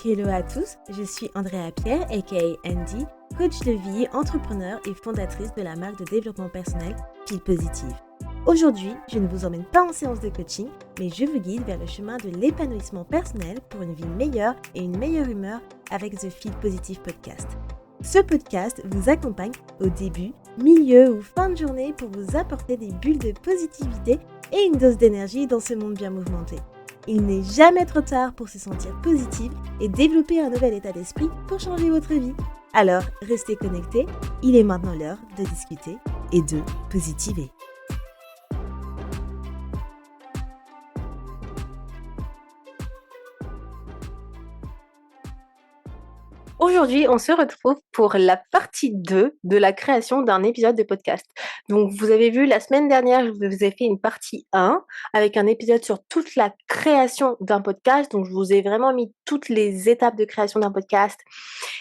Hello à tous, je suis Andrea Pierre, aka Andy, coach de vie, entrepreneur et fondatrice de la marque de développement personnel Feel Positive. Aujourd'hui, je ne vous emmène pas en séance de coaching, mais je vous guide vers le chemin de l'épanouissement personnel pour une vie meilleure et une meilleure humeur avec The Feel Positive Podcast. Ce podcast vous accompagne au début, milieu ou fin de journée pour vous apporter des bulles de positivité et une dose d'énergie dans ce monde bien mouvementé. Il n'est jamais trop tard pour se sentir positive et développer un nouvel état d'esprit pour changer votre vie. Alors, restez connectés, il est maintenant l'heure de discuter et de positiver. Aujourd'hui, on se retrouve pour la partie 2 de la création d'un épisode de podcast. Donc, vous avez vu, la semaine dernière, je vous ai fait une partie 1 avec un épisode sur toute la création d'un podcast. Donc, je vous ai vraiment mis toutes les étapes de création d'un podcast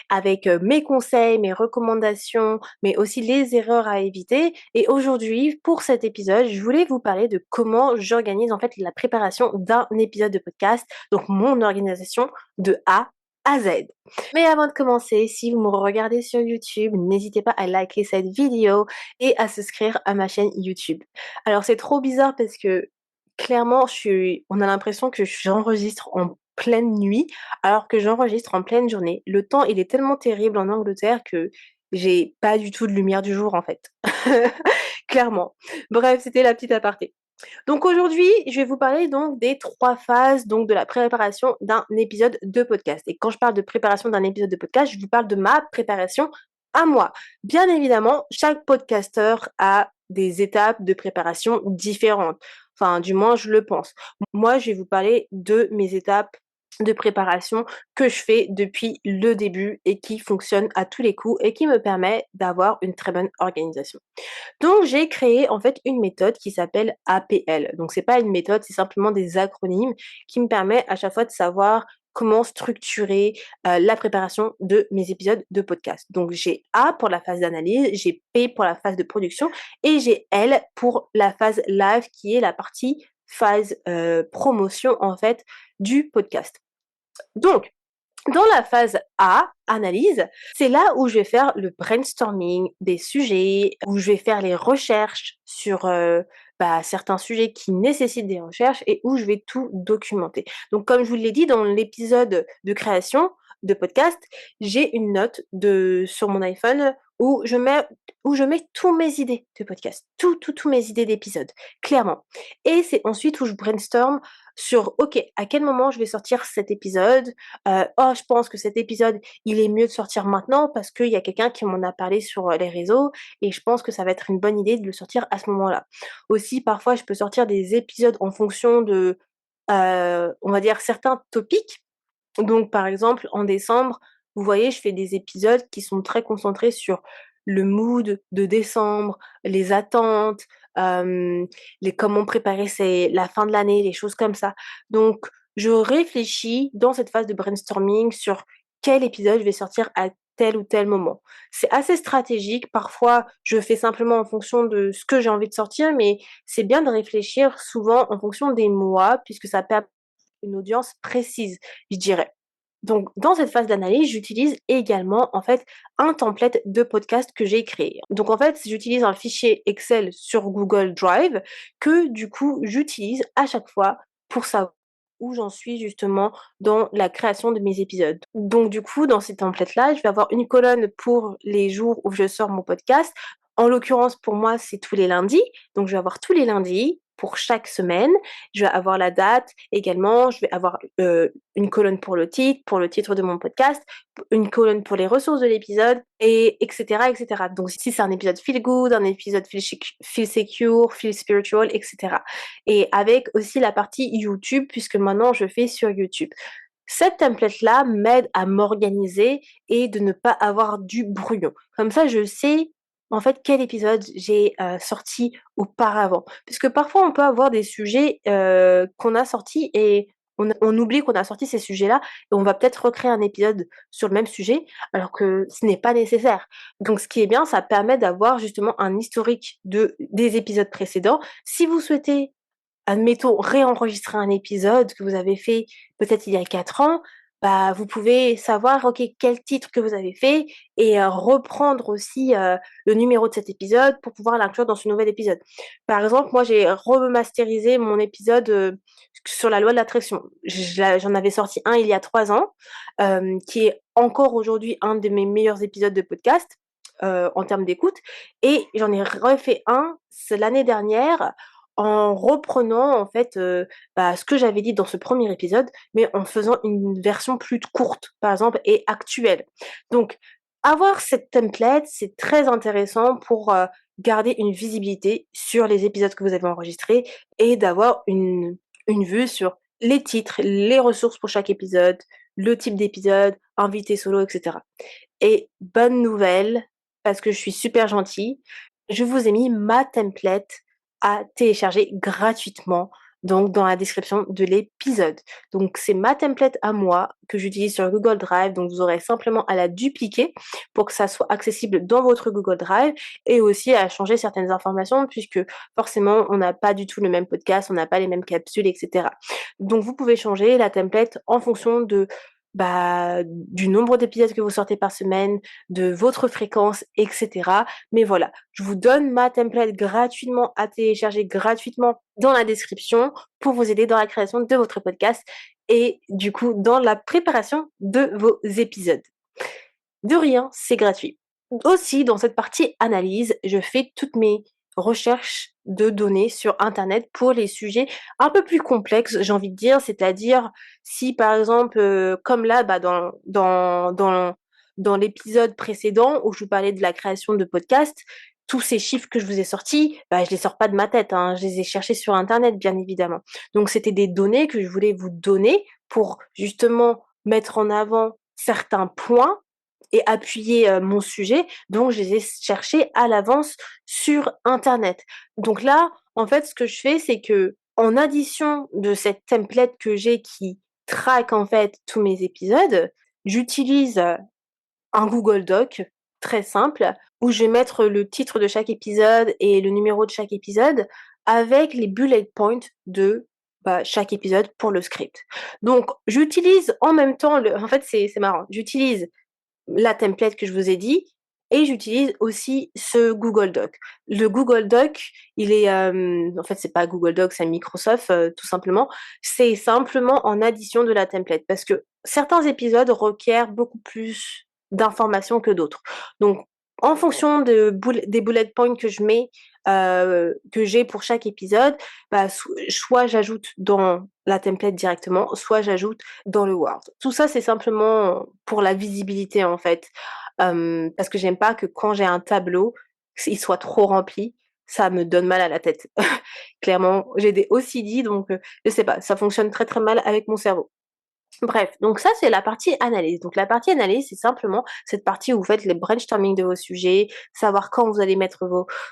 avec mes conseils, mes recommandations, mais aussi les erreurs à éviter. Et aujourd'hui, pour cet épisode, je voulais vous parler de comment j'organise en fait la préparation d'un épisode de podcast. Donc, mon organisation de A à Z. Mais avant de commencer, si vous me regardez sur YouTube, n'hésitez pas à liker cette vidéo et à souscrire à ma chaîne YouTube. Alors c'est trop bizarre parce que clairement, on a l'impression que j'enregistre en pleine nuit alors que j'enregistre en pleine journée. Le temps, il est tellement terrible en Angleterre que j'ai pas du tout de lumière du jour en fait. Clairement. Bref, c'était la petite aparté. Donc aujourd'hui, je vais vous parler donc des 3 phases donc de la préparation d'un épisode de podcast. Et quand je parle de préparation d'un épisode de podcast, je vous parle de ma préparation à moi. Bien évidemment, chaque podcasteur a des étapes de préparation différentes. Enfin, du moins, je le pense. Moi, je vais vous parler de mes étapes de préparation que je fais depuis le début et qui fonctionne à tous les coups et qui me permet d'avoir une très bonne organisation. Donc j'ai créé en fait une méthode qui s'appelle APL. Donc c'est pas une méthode, c'est simplement des acronymes qui me permettent à chaque fois de savoir comment structurer la préparation de mes épisodes de podcast. Donc j'ai A pour la phase d'analyse, j'ai P pour la phase de production et j'ai L pour la phase live qui est la partie phase promotion en fait du podcast. Donc dans la phase A, analyse, c'est là où je vais faire le brainstorming des sujets, où je vais faire les recherches sur certains sujets qui nécessitent des recherches et où je vais tout documenter. Donc comme je vous l'ai dit dans l'épisode de création de podcast, j'ai une note sur mon iPhone où je mets tous mes idées de podcast, tous mes idées d'épisodes, clairement. Et c'est ensuite où je brainstorm sur, ok, à quel moment je vais sortir cet épisode, oh, je pense que cet épisode, il est mieux de sortir maintenant parce qu'il y a quelqu'un qui m'en a parlé sur les réseaux et je pense que ça va être une bonne idée de le sortir à ce moment-là. Aussi, parfois, je peux sortir des épisodes en fonction de, on va dire, certains topics. Donc, par exemple, en décembre, vous voyez, je fais des épisodes qui sont très concentrés sur le mood de décembre, les attentes, comment préparer la fin de l'année, les choses comme ça. Donc, je réfléchis dans cette phase de brainstorming sur quel épisode je vais sortir à tel ou tel moment. C'est assez stratégique. Parfois, je fais simplement en fonction de ce que j'ai envie de sortir, mais c'est bien de réfléchir souvent en fonction des mois, puisque ça permet une audience précise, je dirais. Donc, dans cette phase d'analyse, j'utilise également, en fait, un template de podcast que j'ai créé. Donc, en fait, j'utilise un fichier Excel sur Google Drive que, du coup, j'utilise à chaque fois pour savoir où j'en suis justement dans la création de mes épisodes. Donc, du coup, dans ces templates-là, je vais avoir une colonne pour les jours où je sors mon podcast. En l'occurrence, pour moi, c'est tous les lundis. Donc, je vais avoir tous les lundis pour chaque semaine. Je vais avoir la date également. Je vais avoir une colonne pour le titre de mon podcast, une colonne pour les ressources de l'épisode, et etc., etc. Donc, si c'est un épisode feel good, un épisode feel secure, feel spiritual, etc. Et avec aussi la partie YouTube, puisque maintenant je fais sur YouTube. Cette template-là m'aide à m'organiser et de ne pas avoir du brouillon. Comme ça, je sais en fait quel épisode j'ai sorti auparavant. Parce que parfois, on peut avoir des sujets qu'on a sortis et on oublie qu'on a sorti ces sujets-là et on va peut-être recréer un épisode sur le même sujet alors que ce n'est pas nécessaire. Donc, ce qui est bien, ça permet d'avoir justement un historique des épisodes précédents. Si vous souhaitez admettons, réenregistrer un épisode que vous avez fait peut-être il y a 4 ans, bah, vous pouvez savoir, OK, quel titre que vous avez fait et reprendre aussi, le numéro de cet épisode pour pouvoir l'inclure dans ce nouvel épisode. Par exemple, moi, j'ai remasterisé mon épisode, sur la loi de l'attraction. J'en avais sorti un il y a 3 ans, qui est encore aujourd'hui un de mes meilleurs épisodes de podcast, en termes d'écoute et j'en ai refait un, c'est l'année dernière, en reprenant en fait, bah, ce que j'avais dit dans ce premier épisode, mais en faisant une version plus courte, par exemple, et actuelle. Donc, avoir cette template, c'est très intéressant pour garder une visibilité sur les épisodes que vous avez enregistrés et d'avoir une vue sur les titres, les ressources pour chaque épisode, le type d'épisode, invité solo, etc. Et bonne nouvelle, parce que je suis super gentille, je vous ai mis ma template à télécharger gratuitement, donc dans la description de l'épisode. Donc c'est ma template à moi que j'utilise sur Google Drive, donc vous aurez simplement à la dupliquer pour que ça soit accessible dans votre Google Drive et aussi à changer certaines informations puisque forcément on n'a pas du tout le même podcast, on n'a pas les mêmes capsules, etc. Donc vous pouvez changer la template en fonction de bah, du nombre d'épisodes que vous sortez par semaine, de votre fréquence, etc. Mais voilà, je vous donne ma template gratuitement à télécharger gratuitement dans la description pour vous aider dans la création de votre podcast et du coup dans la préparation de vos épisodes. De rien, c'est gratuit. Aussi, dans cette partie analyse, je fais toutes mes recherches de données sur internet pour les sujets un peu plus complexes, j'ai envie de dire. C'est-à-dire si par exemple, comme là, bah, dans l'épisode précédent où je vous parlais de la création de podcasts, tous ces chiffres que je vous ai sortis, bah, je les sors pas de ma tête, hein, je les ai cherchés sur internet, bien évidemment. Donc c'était des données que je voulais vous donner pour justement mettre en avant certains points et appuyer, mon sujet, donc je les ai cherchés à l'avance sur internet. Donc là, en fait, ce que je fais, c'est qu'en addition de cette template que j'ai qui traque, en fait, tous mes épisodes, j'utilise, un Google Doc très simple où je vais mettre le titre de chaque épisode et le numéro de chaque épisode avec les bullet points de, bah, chaque épisode pour le script. Donc j'utilise en même temps en fait, c'est marrant, j'utilise la template que je vous ai dit et j'utilise aussi ce Google Doc. Le Google Doc, il est, en fait, c'est pas Google Doc, c'est Microsoft, tout simplement. C'est simplement en addition de la template parce que certains épisodes requièrent beaucoup plus d'informations que d'autres. Donc en fonction des bullet points que je mets, que j'ai pour chaque épisode, bah, soit j'ajoute dans la template directement, soit j'ajoute dans le Word. Tout ça, c'est simplement pour la visibilité, en fait, parce que j'aime pas que quand j'ai un tableau, il soit trop rempli, ça me donne mal à la tête. Clairement, j'ai des OCD donc je sais pas, ça fonctionne très, très mal avec mon cerveau. Bref, donc ça, c'est la partie analyse. Donc la partie analyse, c'est simplement cette partie où vous faites les brainstorming de vos sujets, savoir quand vous allez mettre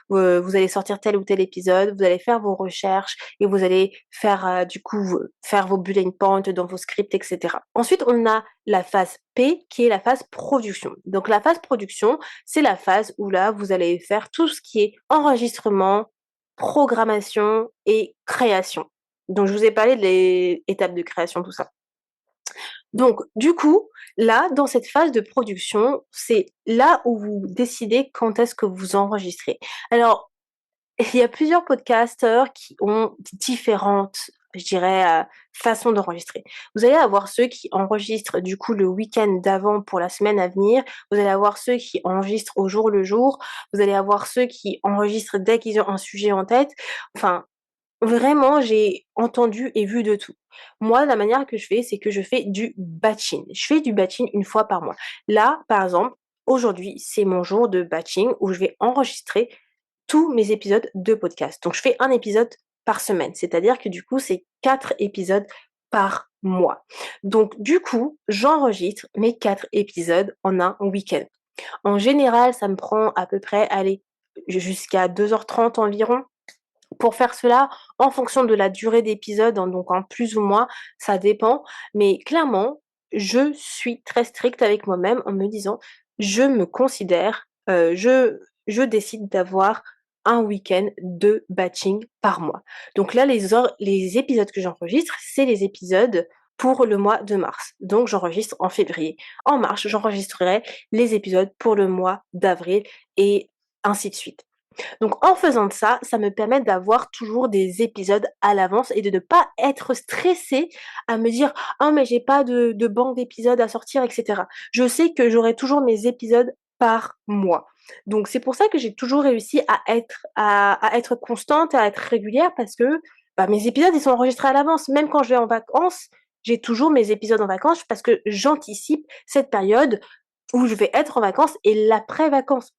vous allez sortir tel ou tel épisode, vous allez faire vos recherches et vous allez faire, du coup, faire vos bullet points dans vos scripts, et cetera. Ensuite, on a la phase P qui est la phase production. Donc la phase production, c'est la phase où là, vous allez faire tout ce qui est enregistrement, programmation et création. Donc je vous ai parlé des étapes de création, tout ça. Donc, du coup, là, dans cette phase de production, c'est là où vous décidez quand est-ce que vous enregistrez. Alors, il y a plusieurs podcasteurs qui ont différentes, je dirais, façons d'enregistrer. Vous allez avoir ceux qui enregistrent du coup le week-end d'avant pour la semaine à venir. Vous allez avoir ceux qui enregistrent au jour le jour. Vous allez avoir ceux qui enregistrent dès qu'ils ont un sujet en tête. Enfin, vraiment, j'ai entendu et vu de tout. Moi, la manière que je fais, c'est que je fais du batching. Je fais du batching une fois par mois. Là, par exemple, aujourd'hui, c'est mon jour de batching où je vais enregistrer tous mes épisodes de podcast. Donc, je fais un épisode par semaine. C'est-à-dire que du coup, c'est 4 épisodes par mois. Donc, du coup, j'enregistre mes 4 épisodes en un week-end. En général, ça me prend à peu près, allez, jusqu'à 2h30 environ pour faire cela, en fonction de la durée d'épisode, donc en plus ou moins, ça dépend. Mais clairement, je suis très stricte avec moi-même en me disant, je me considère, je décide d'avoir un week-end de batching par mois. Donc là, les épisodes que j'enregistre, c'est les épisodes pour le mois de mars. Donc j'enregistre en février. En mars, j'enregistrerai les épisodes pour le mois d'avril et ainsi de suite. Donc en faisant de ça, ça me permet d'avoir toujours des épisodes à l'avance et de ne pas être stressée à me dire ah mais j'ai pas de banque d'épisodes à sortir, etc. Je sais que j'aurai toujours mes épisodes par mois. Donc c'est pour ça que j'ai toujours réussi à être constante, à être régulière parce que bah, mes épisodes ils sont enregistrés à l'avance. Même quand je vais en vacances, j'ai toujours mes épisodes en vacances parce que j'anticipe cette période où je vais être en vacances et l'après-vacances.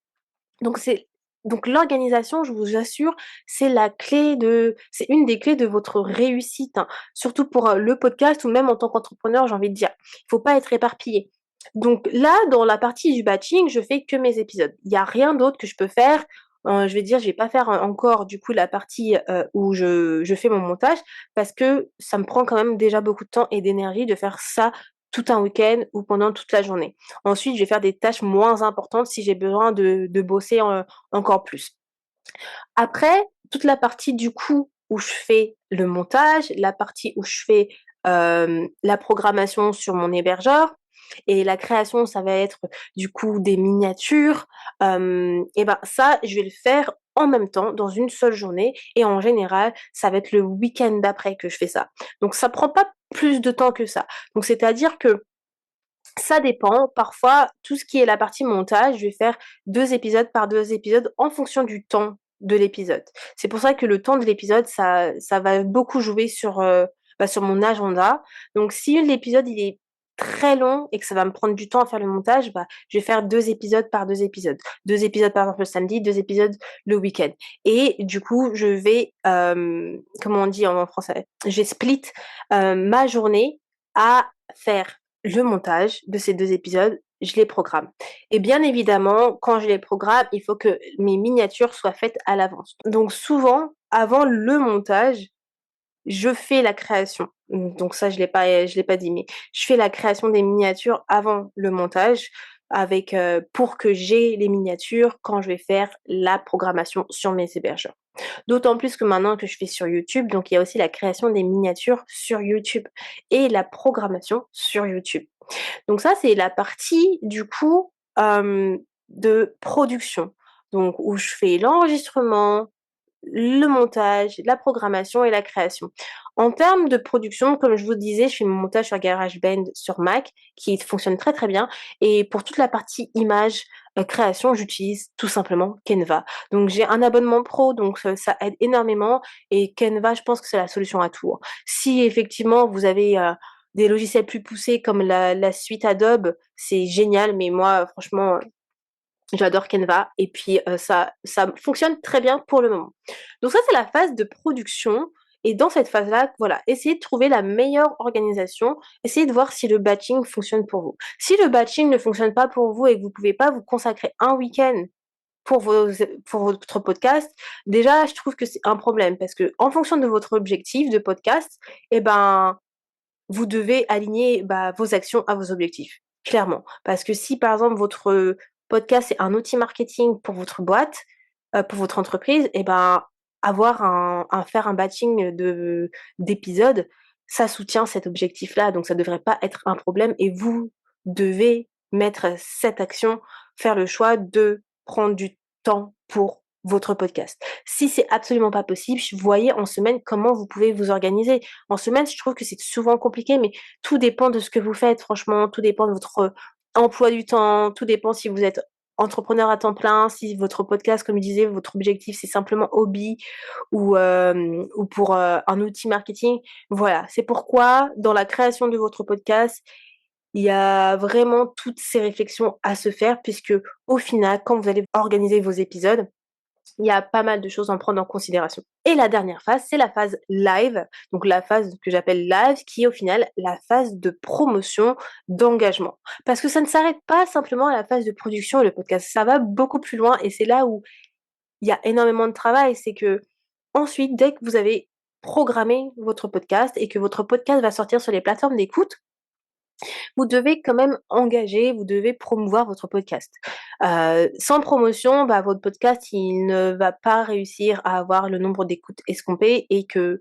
Donc c'est donc l'organisation, je vous assure, c'est une des clés de votre réussite, hein. Surtout pour, le podcast ou même en tant qu'entrepreneur, j'ai envie de dire. Il faut pas être éparpillé. Donc là, dans la partie du batching, je fais que mes épisodes. Il y a rien d'autre que je peux faire. Je vais dire, je vais pas faire encore du coup la partie, où je fais mon montage parce que ça me prend quand même déjà beaucoup de temps et d'énergie de faire ça tout un week-end ou pendant toute la journée. Ensuite, je vais faire des tâches moins importantes si j'ai besoin de bosser encore plus. Après, toute la partie du coup où je fais le montage, la partie où je fais la programmation sur mon hébergeur et la création, ça va être du coup des miniatures. Et ben ça, je vais le faire en même temps dans une seule journée et en général, ça va être le week-end d'après que je fais ça. Donc ça prend pas plus de temps que ça. Donc c'est-à-dire que ça dépend. Parfois, tout ce qui est la partie montage, je vais faire 2 épisodes par 2 épisodes en fonction du temps de l'épisode. C'est pour ça que le temps de l'épisode, ça va beaucoup jouer sur, sur mon agenda. Donc si l'épisode, il est très long et que ça va me prendre du temps à faire le montage, bah, je vais faire 2 épisodes par 2 épisodes. 2 épisodes par exemple le samedi, 2 épisodes le week-end. Et du coup, je vais, comment on dit en français? Je vais split, ma journée à faire le montage de ces 2 épisodes, je les programme. Et bien évidemment, quand je les programme, il faut que mes miniatures soient faites à l'avance. Donc souvent, avant le montage, je fais la création. Donc ça, je l'ai pas dit, mais je fais la création des miniatures avant le montage avec, pour que j'ai les miniatures quand je vais faire la programmation sur mes hébergeurs. D'autant plus que maintenant que je fais sur YouTube, donc il y a aussi la création des miniatures sur YouTube et la programmation sur YouTube. Donc ça, c'est la partie du coup, de production. Donc où je fais l'enregistrement, le montage, la programmation et la création. En termes de production, comme je vous disais, je fais mon montage sur GarageBand sur Mac, qui fonctionne très très bien. Et pour toute la partie image, création, j'utilise tout simplement Canva. Donc j'ai un abonnement pro, donc ça aide énormément. Et Canva, je pense que c'est la solution à tout, hein. Si effectivement vous avez des logiciels plus poussés comme la suite Adobe, c'est génial. Mais moi, franchement, j'adore Canva et puis, ça fonctionne très bien pour le moment. Donc ça, c'est la phase de production et dans cette phase-là, voilà, essayez de trouver la meilleure organisation, essayez de voir si le batching fonctionne pour vous. Si le batching ne fonctionne pas pour vous et que vous pouvez pas vous consacrer un week-end pour votre podcast, déjà, je trouve que c'est un problème parce que en fonction de votre objectif de podcast et ben, vous devez aligner, bah, vos actions à vos objectifs, clairement. Parce que si, par exemple, votre podcast est un outil marketing pour votre boîte, pour votre entreprise et ben, faire un batching d'épisodes, ça soutient cet objectif-là, donc ça devrait pas être un problème et vous devez mettre cette action, faire le choix de prendre du temps pour votre podcast. Si c'est absolument pas possible, voyez en semaine comment vous pouvez vous organiser. En semaine, je trouve que c'est souvent compliqué, mais tout dépend de ce que vous faites, franchement, tout dépend de votre emploi du temps, tout dépend si vous êtes entrepreneur à temps plein, si votre podcast, comme je disais, votre objectif c'est simplement hobby ou pour un outil marketing. Voilà, c'est pourquoi dans la création de votre podcast, il y a vraiment toutes ces réflexions à se faire puisque au final, quand vous allez organiser vos épisodes, il y a pas mal de choses à en prendre en considération. Et la dernière phase, c'est la phase live, donc la phase que j'appelle live, qui est au final la phase de promotion, d'engagement. Parce que ça ne s'arrête pas simplement à la phase de production et le podcast, ça va beaucoup plus loin et c'est là où il y a énormément de travail. C'est que ensuite, dès que vous avez programmé votre podcast et que votre podcast va sortir sur les plateformes d'écoute, vous devez quand même engager, vous devez promouvoir votre podcast. Sans promotion, bah, votre podcast, il ne va pas réussir à avoir le nombre d'écoutes escompté et que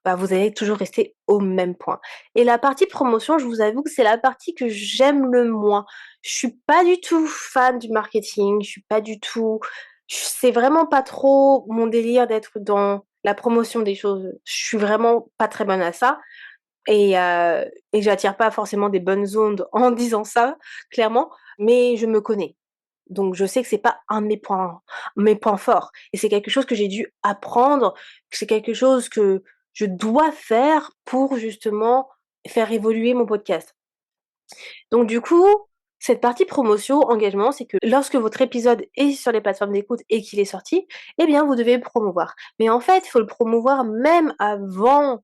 bah, vous allez toujours rester au même point. Et la partie promotion, je vous avoue que c'est la partie que j'aime le moins. Je suis pas du tout fan du marketing, je suis pas du tout, c'est vraiment pas trop mon délire d'être dans la promotion des choses. Je suis vraiment pas très bonne à ça. Et j'attire pas forcément des bonnes ondes en disant ça, clairement, mais je me connais. Donc je sais que c'est pas un de mes points forts. Et c'est quelque chose que j'ai dû apprendre, que c'est quelque chose que je dois faire pour justement faire évoluer mon podcast. Donc du coup, cette partie promotion, engagement, c'est que lorsque votre épisode est sur les plateformes d'écoute et qu'il est sorti, eh bien vous devez le promouvoir. Mais en fait, il faut le promouvoir même avant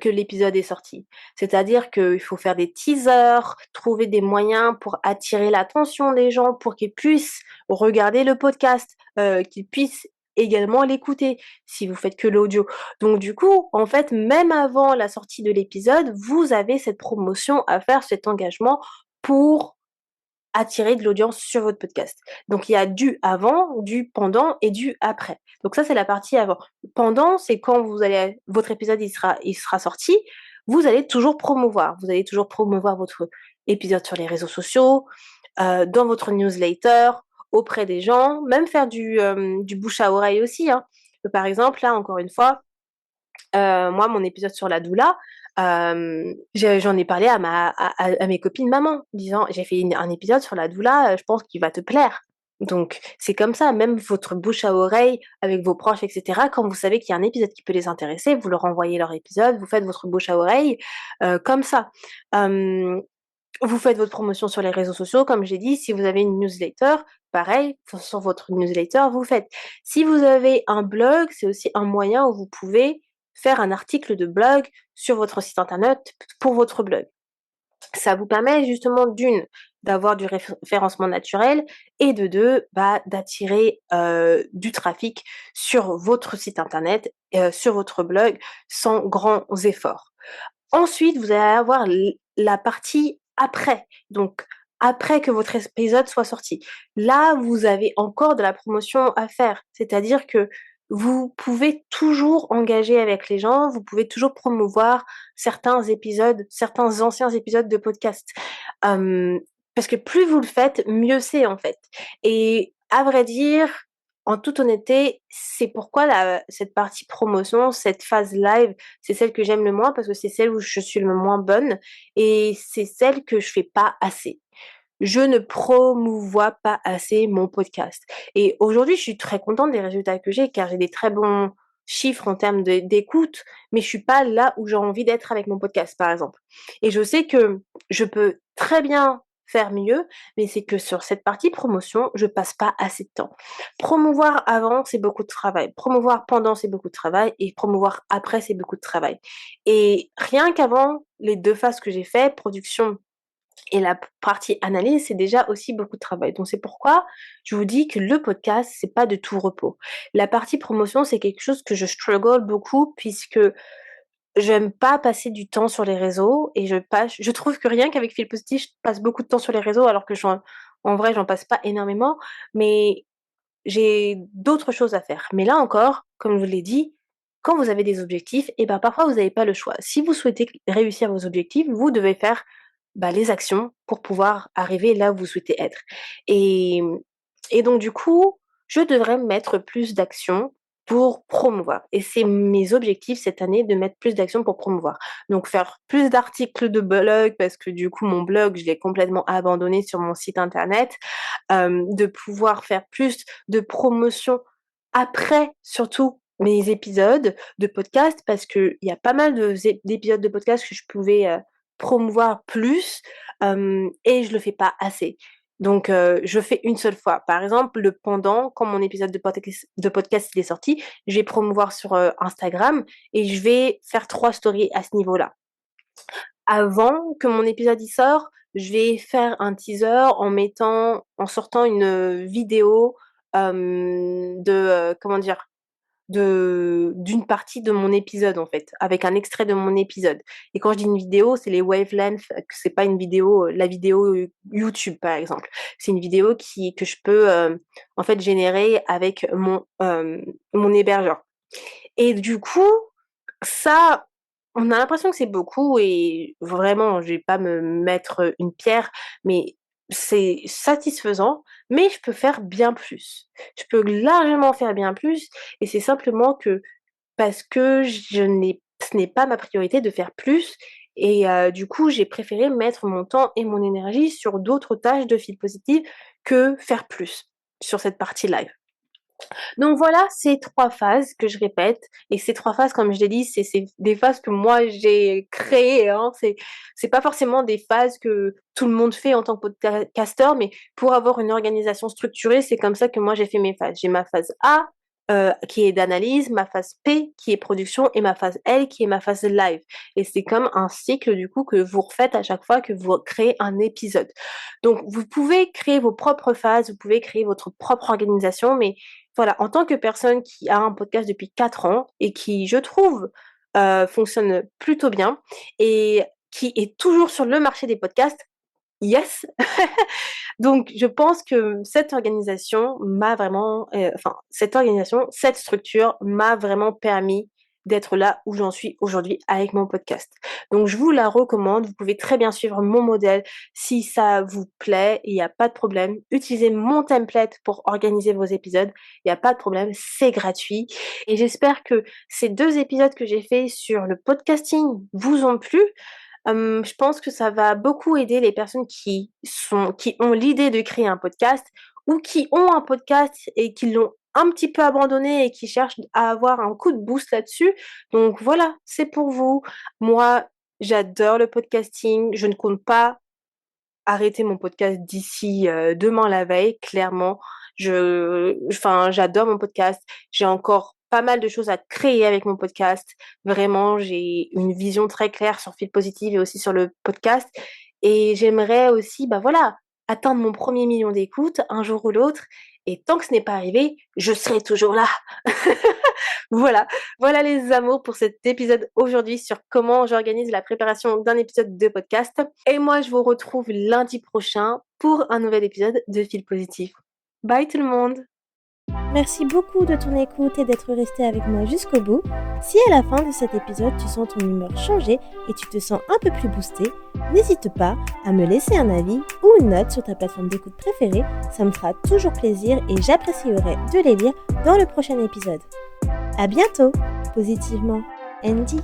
que l'épisode est sorti. C'est-à-dire qu'il faut faire des teasers, trouver des moyens pour attirer l'attention des gens, pour qu'ils puissent regarder le podcast, qu'ils puissent également l'écouter si vous faites que l'audio. Donc du coup, en fait, même avant la sortie de l'épisode, vous avez cette promotion à faire, cet engagement pour attirer de l'audience sur votre podcast. Donc il y a du avant, du pendant et du après. Donc ça c'est la partie avant. Pendant, c'est quand votre épisode il sera sorti, vous allez toujours promouvoir. Vous allez toujours promouvoir votre épisode sur les réseaux sociaux, dans votre newsletter, auprès des gens, même faire du bouche à oreille aussi, hein. Par exemple, là encore une fois, moi, mon épisode sur la doula, j'en ai parlé à mes copines mamans, disant j'ai fait un épisode sur la doula, je pense qu'il va te plaire. Donc, c'est comme ça, même votre bouche à oreille avec vos proches, etc. Quand vous savez qu'il y a un épisode qui peut les intéresser, vous leur envoyez leur épisode, vous faites votre bouche à oreille, comme ça. Vous faites votre promotion sur les réseaux sociaux, comme j'ai dit. Si vous avez une newsletter, pareil, sur votre newsletter, vous faites. Si vous avez un blog, c'est aussi un moyen où vous pouvez faire un article de blog sur votre site internet pour votre blog. Ça vous permet justement d'une, d'avoir du référencement naturel et de deux, bah, d'attirer du trafic sur votre site internet, sur votre blog sans grands efforts. Ensuite, vous allez avoir la partie après, donc après que votre épisode soit sorti. Là, vous avez encore de la promotion à faire, c'est-à-dire que vous pouvez toujours engager avec les gens, vous pouvez toujours promouvoir certains épisodes, certains anciens épisodes de podcast. Hem, Parce que plus vous le faites, mieux c'est, en fait. Et à vrai dire, en toute honnêteté, c'est pourquoi cette partie promotion, cette phase live, c'est celle que j'aime le moins parce que c'est celle où je suis le moins bonne et c'est celle que je fais pas assez. Je ne promouvois pas assez mon podcast. Et aujourd'hui, je suis très contente des résultats que j'ai car j'ai des très bons chiffres en termes d'écoute, mais je suis pas là où j'ai envie d'être avec mon podcast, par exemple. Et je sais que je peux très bien faire mieux, mais c'est que sur cette partie promotion, je passe pas assez de temps. Promouvoir avant, c'est beaucoup de travail. Promouvoir pendant, c'est beaucoup de travail. Et promouvoir après, c'est beaucoup de travail. Et rien qu'avant les deux phases que j'ai fait, production et la partie analyse, c'est déjà aussi beaucoup de travail. Donc c'est pourquoi je vous dis que le podcast, c'est pas de tout repos. La partie promotion, c'est quelque chose que je struggle beaucoup puisque j'aime pas passer du temps sur les réseaux et je trouve que rien qu'avec Fil Positif, je passe beaucoup de temps sur les réseaux alors que en vrai, j'en passe pas énormément, mais j'ai d'autres choses à faire. Mais là encore, comme je vous l'ai dit, quand vous avez des objectifs, et ben parfois vous n'avez pas le choix. Si vous souhaitez réussir vos objectifs, vous devez faire bah, les actions pour pouvoir arriver là où vous souhaitez être. Et, et donc du coup, je devrais mettre plus d'actions pour promouvoir. Et c'est mes objectifs cette année de mettre plus d'actions pour promouvoir. Donc faire plus d'articles de blog parce que du coup mon blog je l'ai complètement abandonné sur mon site internet, de pouvoir faire plus de promotion après surtout mes épisodes de podcast parce qu'il y a pas mal d'épisodes de podcast que je pouvais promouvoir plus et je le fais pas assez. Donc, je fais une seule fois. Par exemple, le pendant, quand mon épisode de podcast il est sorti, je vais promouvoir sur Instagram et je vais faire 3 stories à ce niveau-là. Avant que mon épisode y sort, je vais faire un teaser en sortant une vidéo comment dire, d'une partie de mon épisode en fait, avec un extrait de mon épisode. Et quand je dis une vidéo, c'est les wavelengths, c'est pas une vidéo, la vidéo YouTube par exemple. C'est une vidéo que je peux en fait générer avec mon hébergeur. Et du coup, Ça, on a l'impression que c'est beaucoup et vraiment, je vais pas me mettre une pierre, mais c'est satisfaisant, mais je peux faire bien plus. Je peux largement faire bien plus et c'est simplement que parce que ce n'est pas ma priorité de faire plus et du coup, j'ai préféré mettre mon temps et mon énergie sur d'autres tâches de fil positive que faire plus sur cette partie live. Donc voilà ces 3 phases que je répète et ces 3 phases, comme je l'ai dit, c'est des phases que moi j'ai créées, hein. C'est pas forcément des phases que tout le monde fait en tant que podcasteur, mais pour avoir une organisation structurée, c'est comme ça que moi j'ai fait mes phases. J'ai ma phase A, qui est d'analyse, ma phase P qui est production et ma phase L qui est ma phase live et c'est comme un cycle du coup que vous refaites à chaque fois que vous créez un épisode. Donc vous pouvez créer vos propres phases, vous pouvez créer votre propre organisation, mais voilà, en tant que personne qui a un podcast depuis 4 ans et qui, je trouve, fonctionne plutôt bien et qui est toujours sur le marché des podcasts, yes! Donc je pense que cette organisation m'a vraiment, cette organisation, cette structure m'a vraiment permis d'être là où j'en suis aujourd'hui avec mon podcast. Donc je vous la recommande, vous pouvez très bien suivre mon modèle si ça vous plaît, il y a pas de problème. Utilisez mon template pour organiser vos épisodes, il y a pas de problème, c'est gratuit et j'espère que ces 2 épisodes que j'ai faits sur le podcasting vous ont plu. Je pense que ça va beaucoup aider les personnes qui ont l'idée de créer un podcast ou qui ont un podcast et qui l'ont un petit peu abandonné et qui cherchent à avoir un coup de boost là-dessus. Donc voilà, c'est pour vous. Moi, j'adore le podcasting. Je ne compte pas arrêter mon podcast d'ici, demain la veille, clairement. J'adore mon podcast. J'ai encore pas mal de choses à créer avec mon podcast. Vraiment, j'ai une vision très claire sur Feel Positive et aussi sur le podcast et j'aimerais aussi, bah, voilà, atteindre mon 1er 000 000 d'écoutes un jour ou l'autre et tant que ce n'est pas arrivé, je serai toujours là. Voilà, voilà les amours pour cet épisode aujourd'hui sur comment j'organise la préparation d'un épisode de podcast. Et moi, je vous retrouve lundi prochain pour un nouvel épisode de Feel Positif. Bye tout le monde! Merci beaucoup de ton écoute et d'être resté avec moi jusqu'au bout. Si à la fin de cet épisode tu sens ton humeur changer et tu te sens un peu plus boosté, n'hésite pas à me laisser un avis ou une note sur ta plateforme d'écoute préférée, ça me fera toujours plaisir et j'apprécierai de les lire dans le prochain épisode. À bientôt, positivement, Andy.